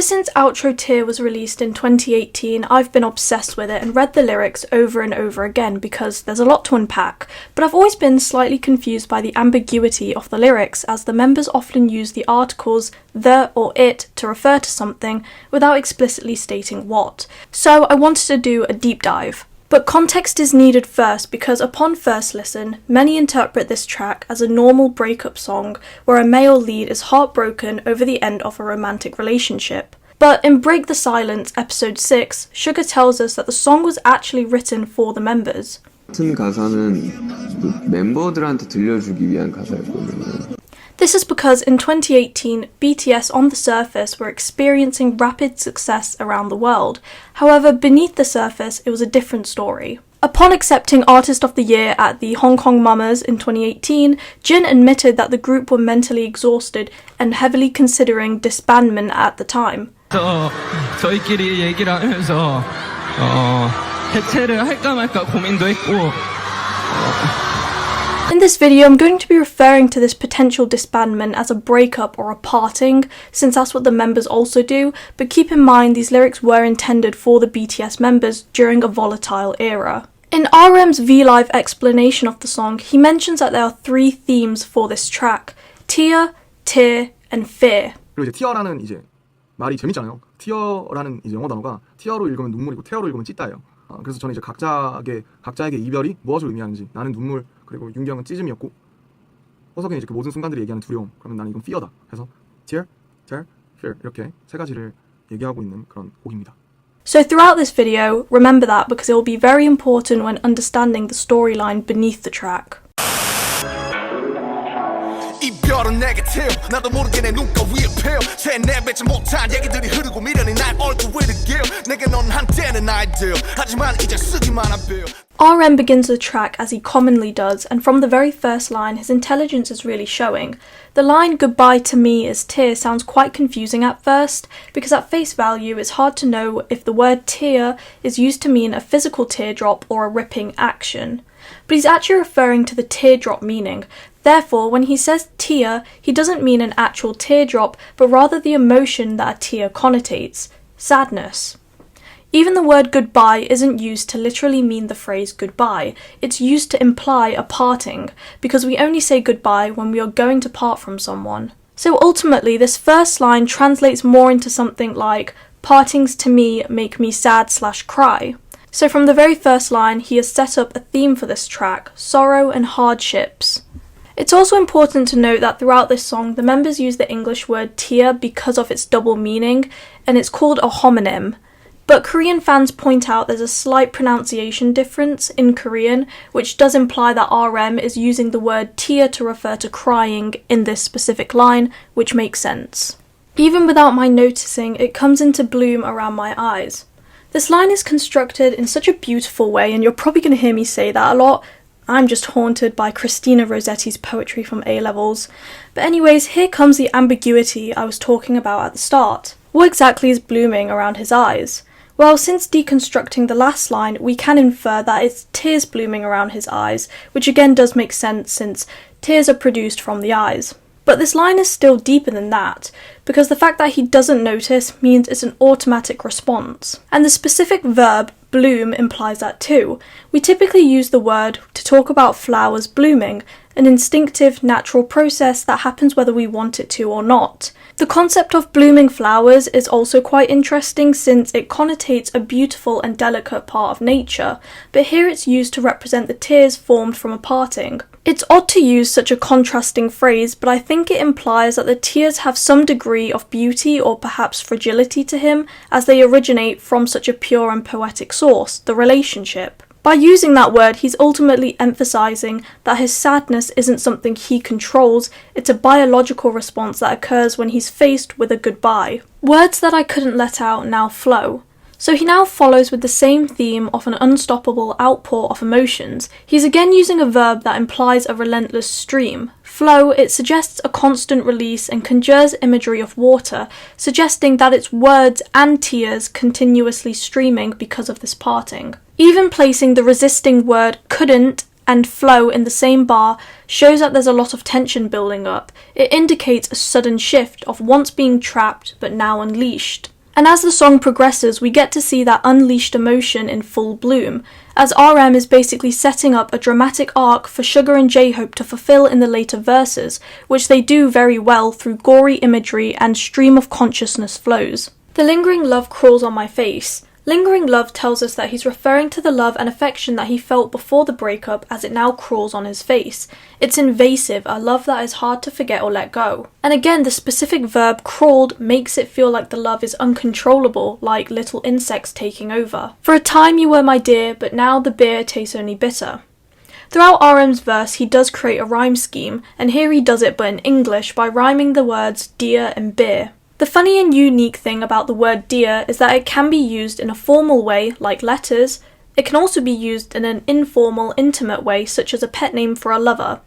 since Outro Tear was released in 2018, I've been obsessed with it and read the lyrics over and over again because there's a lot to unpack, but I've always been slightly confused by the ambiguity of the lyrics, as the members often use the articles the or it to refer to something without explicitly stating what. So I wanted to do a deep dive. But context is needed first, because upon first listen, many interpret this track as a normal breakup song where a male lead is heartbroken over the end of a romantic relationship. But in Break the Silence, episode 6, Suga tells us that the song was actually written for the members. 같은 가사는 멤버들한테 들려주기 위한 가사였거든요. This is because in 2018, BTS on the surface were experiencing rapid success around the world. However, beneath the surface, it was a different story. Upon accepting Artist of the Year at the Hong Kong Mamas in 2018, Jin admitted that the group were mentally exhausted and heavily considering disbandment at the time. 저희끼리 얘기를 하면서 해체를 할까 말까 고민도 했고 In this video, I'm going to be referring to this potential disbandment as a breakup or a parting, since that's what the members also do, but keep in mind these lyrics were intended for the BTS members during a volatile era. In RM's V-Live explanation of the song, he mentions that there are 3 themes for this track: tear, tear, and fear. 그리고 이제 tear라는 이제 말이 재밌잖아요. tear라는 이제 영어 단어가 tear로 읽으면 눈물이고 tear로 읽으면 찢다예요. 그래서 저는 이제 각자에게 이별이 무엇을 의미하는지, 나는 눈물, 그리고 윤경은 찢음이었고, 호석이는 이제 그 모든 순간들이 얘기하는 두려움, 그러면 나는 이건 fear다 해서 tear, tear, fear 이렇게 3가지를 얘기하고 있는 그런 곡입니다. So throughout this video, remember that because it will be very important when understanding the storyline beneath the track. 이별은 네게티브 나도 모르게 내 눈가 위에 피어 새 내뱉지 못한 얘기들이 흐르고 미련이 날 얼굴 위를 기어 내게 넌 한때는 아이디어 하지만 이제 쓰기만 한 빌 RM begins the track as he commonly does, and from the very first line his intelligence is really showing. The line "goodbye to me is tear" sounds quite confusing at first, because at face value it's hard to know if the word tear is used to mean a physical teardrop or a ripping action. But he's actually referring to the teardrop meaning. Therefore, when he says tear, he doesn't mean an actual teardrop, but rather the emotion that a tear connotates: sadness. Even the word goodbye isn't used to literally mean the phrase goodbye, it's used to imply a parting, because we only say goodbye when we are going to part from someone. So ultimately, this first line translates more into something like, partings to me make me sad/cry. So from the very first line, he has set up a theme for this track: sorrow and hardships. It's also important to note that throughout this song, the members use the English word tear because of its double meaning, and it's called a homonym. But Korean fans point out there's a slight pronunciation difference in Korean, which does imply that RM is using the word tear to refer to crying in this specific line, which makes sense. Even without my noticing, it comes into bloom around my eyes. This line is constructed in such a beautiful way, and you're probably going to hear me say that a lot. I'm just haunted by Christina Rossetti's poetry from A-levels. But anyways, here comes the ambiguity I was talking about at the start. What exactly is blooming around his eyes? Well, since deconstructing the last line, we can infer that it's tears blooming around his eyes, which again does make sense since tears are produced from the eyes. But this line is still deeper than that, because the fact that he doesn't notice means it's an automatic response. And the specific verb, bloom, implies that too. We typically use the word to talk about flowers blooming, an instinctive, natural process that happens whether we want it to or not. The concept of blooming flowers is also quite interesting since it connotates a beautiful and delicate part of nature, but here it's used to represent the tears formed from a parting. It's odd to use such a contrasting phrase, but I think it implies that the tears have some degree of beauty or perhaps fragility to him, as they originate from such a pure and poetic source, the relationship. By using that word, he's ultimately emphasising that his sadness isn't something he controls, it's a biological response that occurs when he's faced with a goodbye. Words that I couldn't let out now flow. So he now follows with the same theme of an unstoppable outpour of emotions. He's again using a verb that implies a relentless stream. Flow, it suggests a constant release and conjures imagery of water, suggesting that it's words and tears continuously streaming because of this parting. Even placing the resisting word couldn't and flow in the same bar shows that there's a lot of tension building up. It indicates a sudden shift of once being trapped but now unleashed. And as the song progresses, we get to see that unleashed emotion in full bloom, as RM is basically setting up a dramatic arc for Suga and J-Hope to fulfill in the later verses, which they do very well through gory imagery and stream of consciousness flows. The lingering love crawls on my face. Lingering love tells us that he's referring to the love and affection that he felt before the breakup as it now crawls on his face. It's invasive, a love that is hard to forget or let go. And again, the specific verb crawled makes it feel like the love is uncontrollable, like little insects taking over. For a time you were my dear, but now the beer tastes only bitter. Throughout RM's verse, he does create a rhyme scheme, and here he does it but in English by rhyming the words dear and beer. The funny and unique thing about the word dear is that it can be used in a formal way, like letters. It can also be used in an informal, intimate way, such as a pet name for a lover.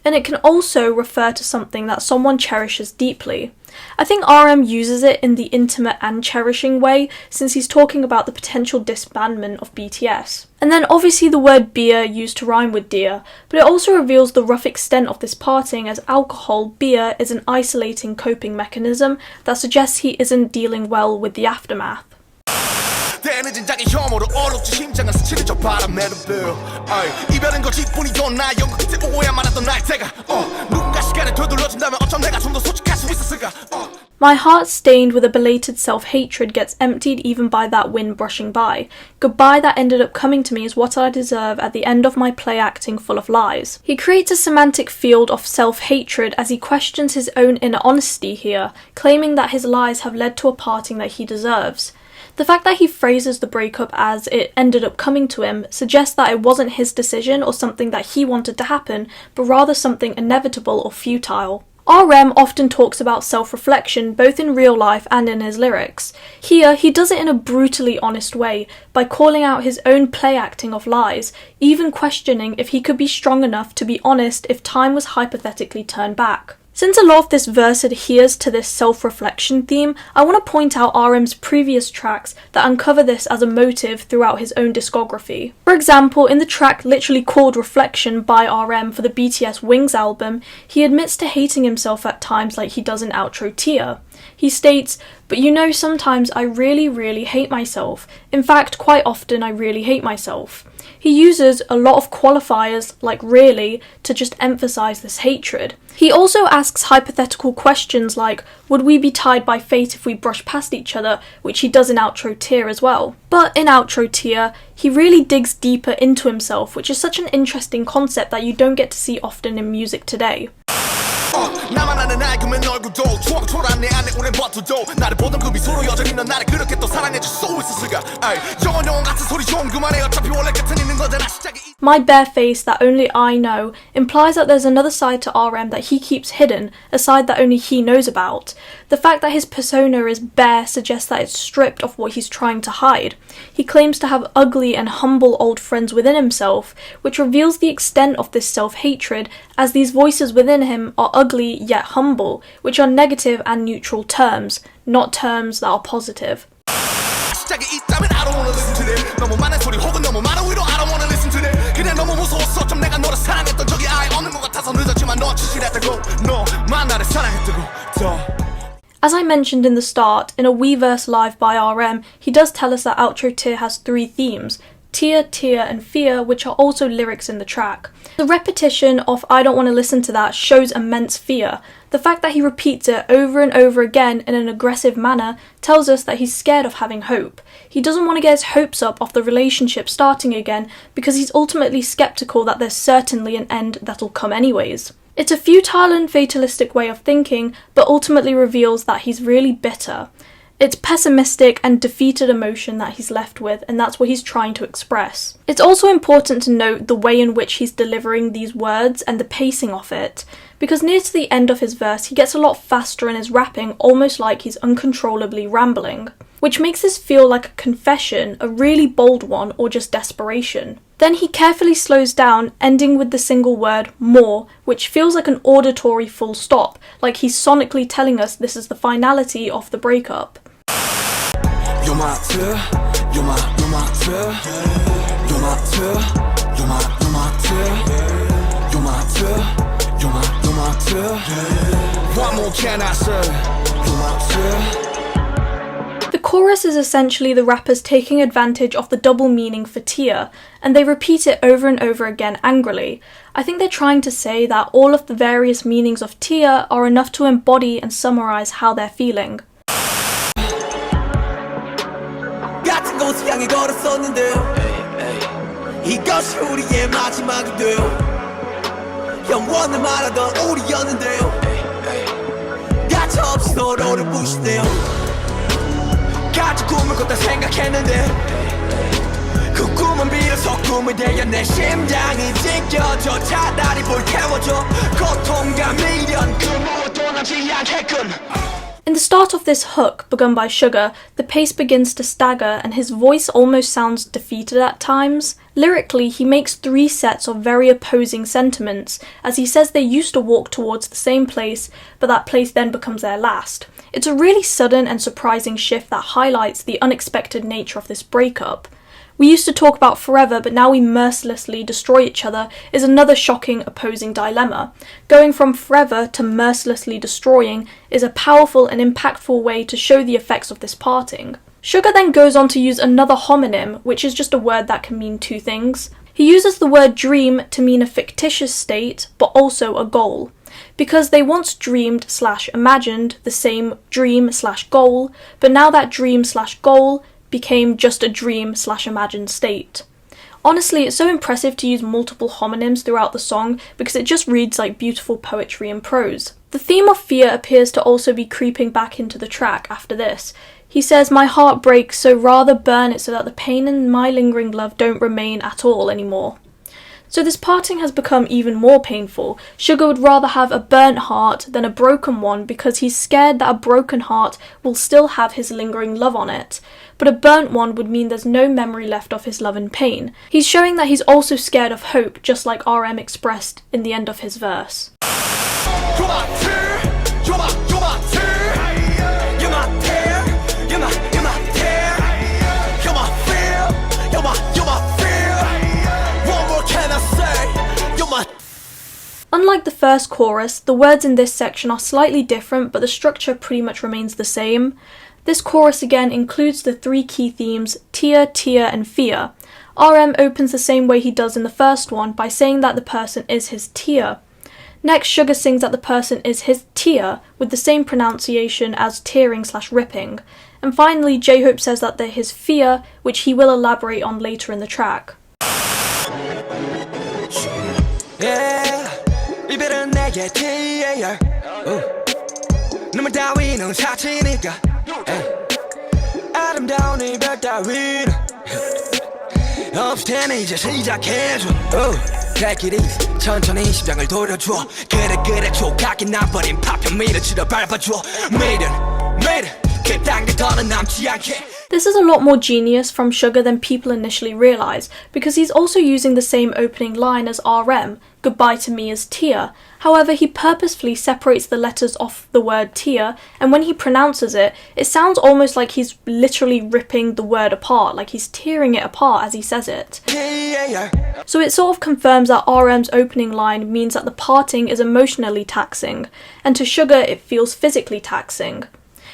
And it can also refer to something that someone cherishes deeply. I think RM uses it in the intimate and cherishing way, since he's talking about the potential disbandment of BTS. And then obviously the word beer used to rhyme with dear, but it also reveals the rough extent of this parting, as alcohol, beer, is an isolating coping mechanism that suggests he isn't dealing well with the aftermath. 때는 진작에 혐오로 얼룩지 심장은 스치는 저 바람에도 빌 이별은 거짓뿐이던 나 영국 끝에 오야 말았던 나의 때가 누군가 시간을 되돌려준다면 어쩜 내가 좀 더 솔직할 수 있었을까 My heart stained with a belated self-hatred gets emptied even by that wind brushing by. Goodbye that ended up coming to me is what I deserve at the end of my play acting full of lies. He creates a semantic field of self-hatred as he questions his own inner honesty here, claiming that his lies have led to a parting that he deserves. The fact that he phrases the breakup as it ended up coming to him suggests that it wasn't his decision or something that he wanted to happen, but rather something inevitable or futile. RM often talks about self-reflection both in real life and in his lyrics. Here, he does it in a brutally honest way, by calling out his own play acting of lies, even questioning if he could be strong enough to be honest if time was hypothetically turned back. Since a lot of this verse adheres to this self-reflection theme, I want to point out RM's previous tracks that uncover this as a motive throughout his own discography. For example, in the track literally called Reflection by RM for the BTS Wings album, he admits to hating himself at times like he does in Outro Tear. He states, "But you know, sometimes I really hate myself. In fact, quite often I really hate myself." He uses a lot of qualifiers, like really, to just emphasize this hatred. He also asks hypothetical questions like, would we be tied by fate if we brushed past each other, which he does in Outro Tear as well. But in Outro Tear, he really digs deeper into himself, which is such an interesting concept that you don't get to see often in music today. 나만 아는 알금은 얼굴도 추억 초라한 내 안에 오랜 버튼도 나를 보던 그 미소로 여전히 넌 나를 그렇게 또 사랑해줄 수 있었을까 영원 같은 소리 좀 그만해 어차피 원래 끝은 있는 거잖아 시작이 My bare face that only I know implies that there's another side to RM that he keeps hidden, a side that only he knows about. The fact that his persona is bare suggests that it's stripped of what he's trying to hide. He claims to have ugly and humble old friends within himself, which reveals the extent of this self-hatred, as these voices within him are ugly yet humble, which are negative and neutral terms, not terms that are positive. 시작이 있다면 I don't wanna listen to them 너무 많은 소리 혹은 너무 많은 위로 I don't wanna listen to them 그냥 너무 무서웠어 좀 내가 너를 사랑했던 적이 아예 없는 것 같아서 늦었지만 너 진실했다고 너만 나를 사랑했다고 As I mentioned in the start, in a Weverse live by RM, he does tell us that Outro Tear has 3 themes: Tear, Tear and Fear, which are also lyrics in the track. The repetition of I don't want to listen to that shows immense fear. The fact that he repeats it over and over again in an aggressive manner tells us that he's scared of having hope. He doesn't want to get his hopes up of the relationship starting again because he's ultimately skeptical that there's certainly an end that'll come anyways. It's a futile and fatalistic way of thinking, but ultimately reveals that he's really bitter. It's pessimistic and defeated emotion that he's left with, and that's what he's trying to express. It's also important to note the way in which he's delivering these words and the pacing of it, because near to the end of his verse he gets a lot faster in his rapping, almost like he's uncontrollably rambling, which makes this feel like a confession, a really bold one, or just desperation. Then he carefully slows down, ending with the single word more, which feels like an auditory full stop, like he's sonically telling us this is the finality of the breakup. You're my tear, you're my tear, you're my tear, you're my tear, you're my tear, you're my tear. What more can I say? You're my tear. The chorus is essentially the rappers taking advantage of the double meaning for tear, and they repeat it over and over again angrily. I think they're trying to say that all of the various meanings of tear are enough to embody and summarize how they're feeling. 같은 곳을 향해 걸었었는데요. 이것이 우리의 마지막이 돼요. 영원을 말하던 우리였는데요. 가차없이 서로를 부시네요. 같이 꿈을 꿨다 생각했는데 그 꿈은 비로소 꿈이 되어 내 심장이 찢겨져 차라리 불태워줘 고통과 미련 그 무엇도 남지 않게끔. In the start of this hook, begun by Suga, the pace begins to stagger and his voice almost sounds defeated at times. Lyrically, he makes 3 sets of very opposing sentiments, as he says they used to walk towards the same place, but that place then becomes their last. It's a really sudden and surprising shift that highlights the unexpected nature of this breakup. We used to talk about forever, but now we mercilessly destroy each other is another shocking opposing dilemma. Going from forever to mercilessly destroying is a powerful and impactful way to show the effects of this parting. Suga then goes on to use another homonym, which is just a word that can mean 2 things. He uses the word dream to mean a fictitious state, but also a goal. Because they once dreamed/imagined the same dream/goal, but now that dream/goal became just a dream/imagined state. Honestly, it's so impressive to use multiple homonyms throughout the song because it just reads like beautiful poetry in prose. The theme of fear appears to also be creeping back into the track after this. He says, "My heart breaks, so rather burn it so that the pain and my lingering love don't remain at all anymore." So this parting has become even more painful. Suga would rather have a burnt heart than a broken one because he's scared that a broken heart will still have his lingering love on it. But a burnt one would mean there's no memory left of his love and pain. He's showing that he's also scared of hope, just like RM expressed in the end of his verse. Unlike the first chorus, the words in this section are slightly different, but the structure pretty much remains the same. This chorus again includes the 3 key themes, tear, tear, and fear. RM opens the same way he does in the first one by saying that the person is his tear. Next, Suga sings that the person is his tear, with the same pronunciation as tearing/ripping. And finally, J-Hope says that they're his fear, which he will elaborate on later in the track. 이별은 내게 TAR 눈물 따위는 사치니까 아름다운 이별 따위는 없을 테니 이제 시작해줘 Take it easy 천천히 심장을 돌려줘 그래 조각이 나버린 파편 밀어치러 밟아줘 매일은 그 단계 더는 남지 않게. This is a lot more genius from Suga than people initially realise, because he's also using the same opening line as RM, "Goodbye to me is tear." However, he purposefully separates the letters off the word tear, and when he pronounces it, it sounds almost like he's literally ripping the word apart, like he's tearing it apart as he says it. So it sort of confirms that RM's opening line means that the parting is emotionally taxing, and to Suga it feels physically taxing.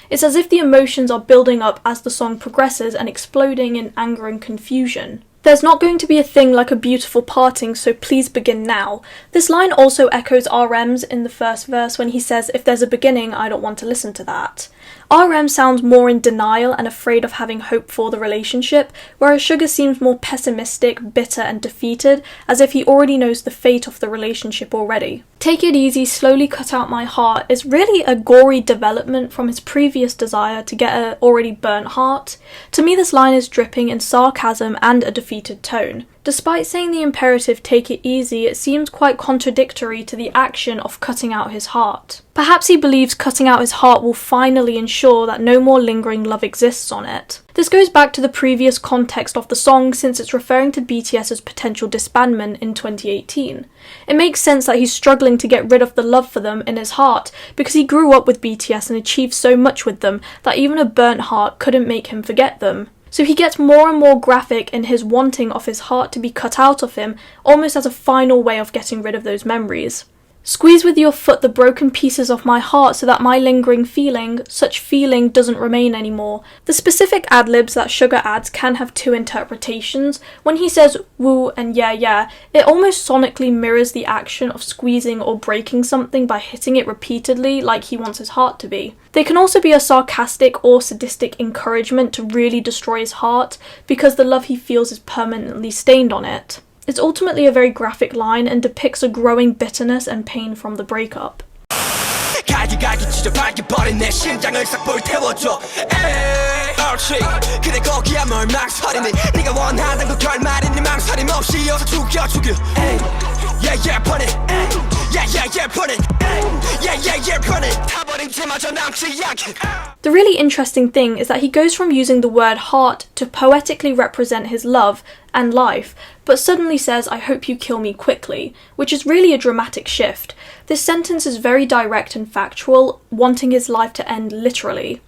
It's as if the emotions are building up as the song progresses and exploding in anger and confusion. There's not going to be a thing like a beautiful parting, so please begin now. This line also echoes RM's in the first verse when he says, "If there's a beginning, I don't want to listen to that." RM sounds more in denial and afraid of having hope for the relationship, whereas Suga seems more pessimistic, bitter and defeated, as if he already knows the fate of the relationship already. "Take it easy, slowly cut out my heart" is really a gory development from his previous desire to get an already burnt heart. To me, this line is dripping in sarcasm and a defeated tone. Despite saying the imperative "take it easy," it seems quite contradictory to the action of cutting out his heart. Perhaps he believes cutting out his heart will finally ensure that no more lingering love exists on it. This goes back to the previous context of the song, since it's referring to BTS's potential disbandment in 2018. It makes sense that he's struggling to get rid of the love for them in his heart, because he grew up with BTS and achieved so much with them that even a burnt heart couldn't make him forget them. So he gets more and more graphic in his wanting of his heart to be cut out of him, almost as a final way of getting rid of those memories. Squeeze with your foot the broken pieces of my heart so that my lingering feeling, such feeling doesn't remain anymore. The specific ad-libs that Suga adds can have two interpretations. When he says woo and yeah, it almost sonically mirrors the action of squeezing or breaking something by hitting it repeatedly like he wants his heart to be. They can also be a sarcastic or sadistic encouragement to really destroy his heart because the love he feels is permanently stained on it. It's ultimately a very graphic line and depicts a growing bitterness and pain from the breakup. The really interesting thing is that he goes from using the word heart to poetically represent his love and life, but suddenly says, "I hope you kill me quickly," which is really a dramatic shift. This sentence is very direct and factual, wanting his life to end literally.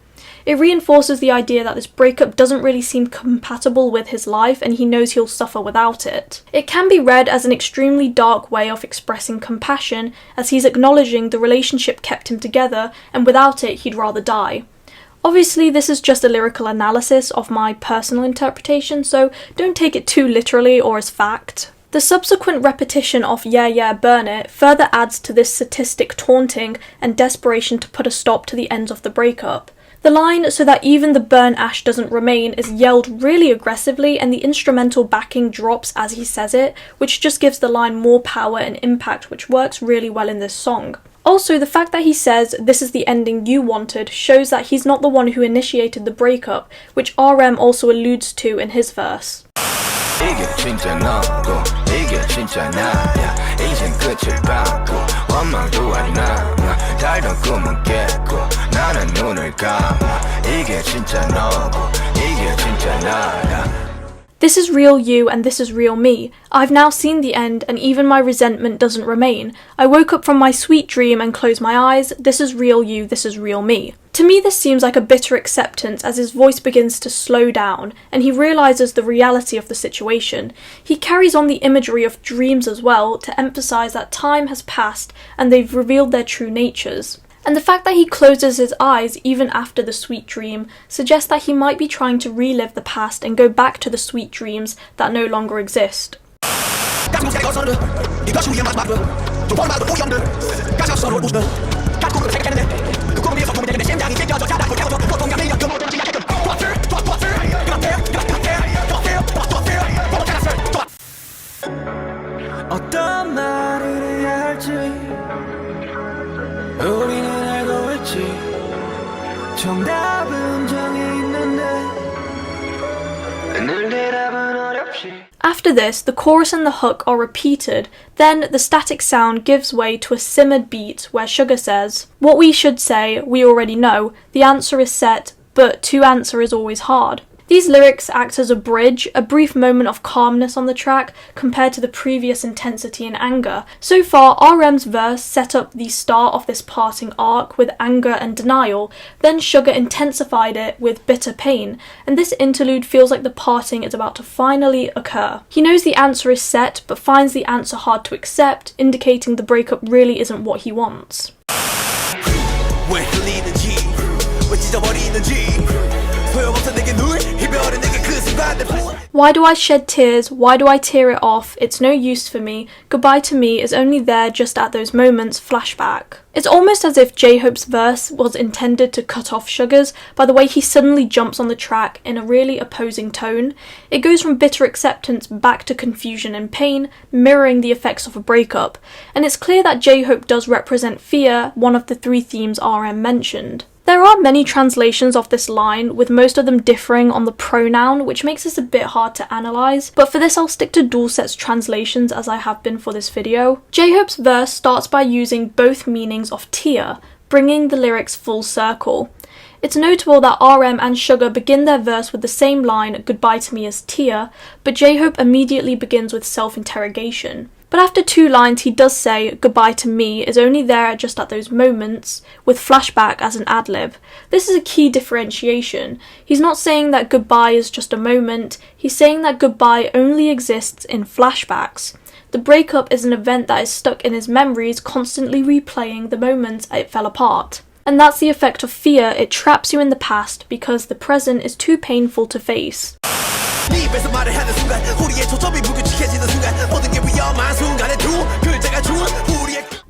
It reinforces the idea that this breakup doesn't really seem compatible with his life and he knows he'll suffer without it. It can be read as an extremely dark way of expressing compassion, as he's acknowledging the relationship kept him together and without it he'd rather die. Obviously, this is just a lyrical analysis of my personal interpretation, so don't take it too literally or as fact. The subsequent repetition of yeah, burn it further adds to this sadistic taunting and desperation to put a stop to the ends of the breakup. The line, "so that even the burn ash doesn't remain," is yelled really aggressively and the instrumental backing drops as he says it, which just gives the line more power and impact, which works really well in this song. Also, the fact that he says, "this is the ending you wanted," shows that he's not the one who initiated the breakup, which RM also alludes to in his verse. This is real you and this is real me. I've now seen the end and even my resentment doesn't remain. I woke up from my sweet dream and closed my eyes. This is real you, this is real me. To me this seems like a bitter acceptance as his voice begins to slow down and he realises the reality of the situation. He carries on the imagery of dreams as well to emphasise that time has passed and they've revealed their true natures. And the fact that he closes his eyes even after the sweet dream suggests that he might be trying to relive the past and go back to the sweet dreams that no longer exist. After this, the chorus and the hook are repeated, then the static sound gives way to a simmered beat where Suga says, "What we should say, we already know, the answer is set, but to answer is always hard." These lyrics act as a bridge, a brief moment of calmness on the track compared to the previous intensity and anger. So far, RM's verse set up the start of this parting arc with anger and denial, then Suga intensified it with bitter pain, and this interlude feels like the parting is about to finally occur. He knows the answer is set, but finds the answer hard to accept, indicating the breakup really isn't what he wants. Why do I shed tears? Why do I tear it off? It's no use for me. Goodbye to me is only there just at those moments. Flashback. It's almost as if J-Hope's verse was intended to cut off Suga's by the way he suddenly jumps on the track in a really opposing tone. It goes from bitter acceptance back to confusion and pain, mirroring the effects of a breakup. And it's clear that J-Hope does represent fear, one of the three themes RM mentioned. There are many translations of this line, with most of them differing on the pronoun, which makes this a bit hard to analyse, but for this I'll stick to Dulcet's translations as I have been for this video. J-Hope's verse starts by using both meanings of tear, bringing the lyrics full circle. It's notable that RM and Suga begin their verse with the same line, "Goodbye to me as tear," but J-Hope immediately begins with self-interrogation. But after two lines he does say "goodbye to me" is only there just at those moments, with flashback as an ad-lib. This is a key differentiation. He's not saying that goodbye is just a moment, he's saying that goodbye only exists in flashbacks. The breakup is an event that is stuck in his memories, constantly replaying the moments it fell apart. And that's the effect of fear. It traps you in the past because the present is too painful to face.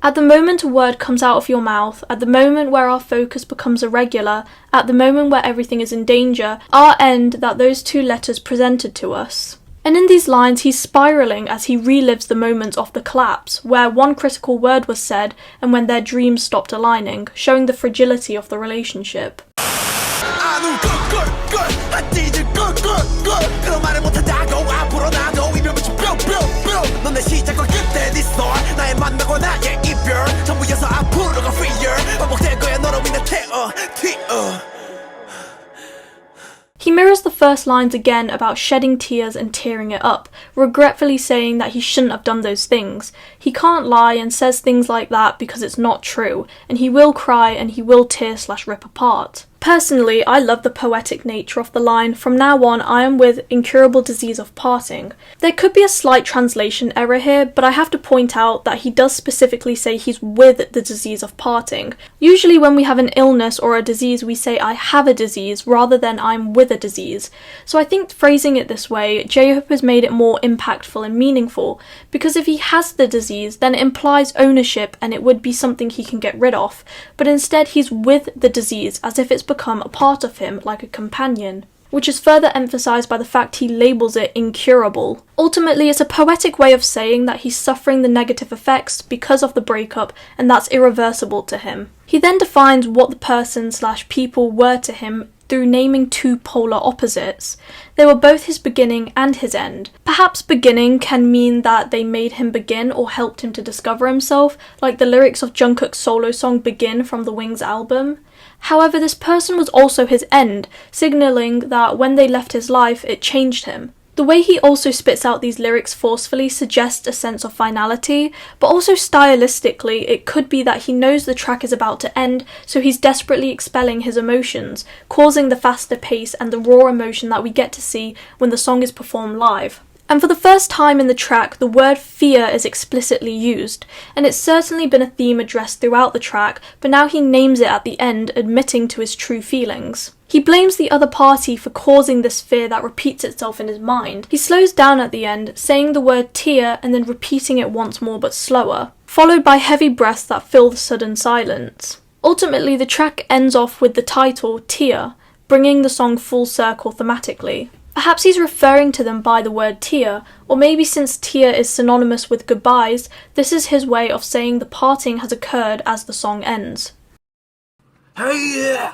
At the moment a word comes out of your mouth, at the moment where our focus becomes irregular, at the moment where everything is in danger, our end that those two letters presented to us. And in these lines he's spiralling as he relives the moments of the collapse, where one critical word was said and when their dreams stopped aligning, showing the fragility of the relationship. He mirrors the first lines again about shedding tears and tearing it up, regretfully saying that he shouldn't have done those things. He can't lie and says things like that because it's not true, and he will cry and he will tear/rip apart. Personally, I love the poetic nature of the line, "From now on, I am with incurable disease of parting." There could be a slight translation error here, but I have to point out that he does specifically say he's with the disease of parting. Usually when we have an illness or a disease, we say I have a disease rather than I'm with a disease. So I think phrasing it this way, J-Hope has made it more impactful and meaningful, because if he has the disease, then it implies ownership and it would be something he can get rid of, but instead he's with the disease as if it's become a part of him, like a companion, which is further emphasised by the fact he labels it incurable. Ultimately, it's a poetic way of saying that he's suffering the negative effects because of the breakup, and that's irreversible to him. He then defines what the person/people were to him through naming two polar opposites. They were both his beginning and his end. Perhaps beginning can mean that they made him begin or helped him to discover himself, like the lyrics of Jungkook's solo song Begin from the Wings album. However, this person was also his end, signalling that when they left his life, it changed him. The way he also spits out these lyrics forcefully suggests a sense of finality, but also stylistically it could be that he knows the track is about to end, so he's desperately expelling his emotions, causing the faster pace and the raw emotion that we get to see when the song is performed live. And for the first time in the track, the word fear is explicitly used, and it's certainly been a theme addressed throughout the track, but now he names it at the end, admitting to his true feelings. He blames the other party for causing this fear that repeats itself in his mind. He slows down at the end, saying the word tear and then repeating it once more but slower, followed by heavy breaths that fill the sudden silence. Ultimately, the track ends off with the title, Tear, bringing the song full circle thematically. Perhaps he's referring to them by the word tear, or maybe since tear is synonymous with goodbyes, this is his way of saying the parting has occurred as the song ends. Hey yeah!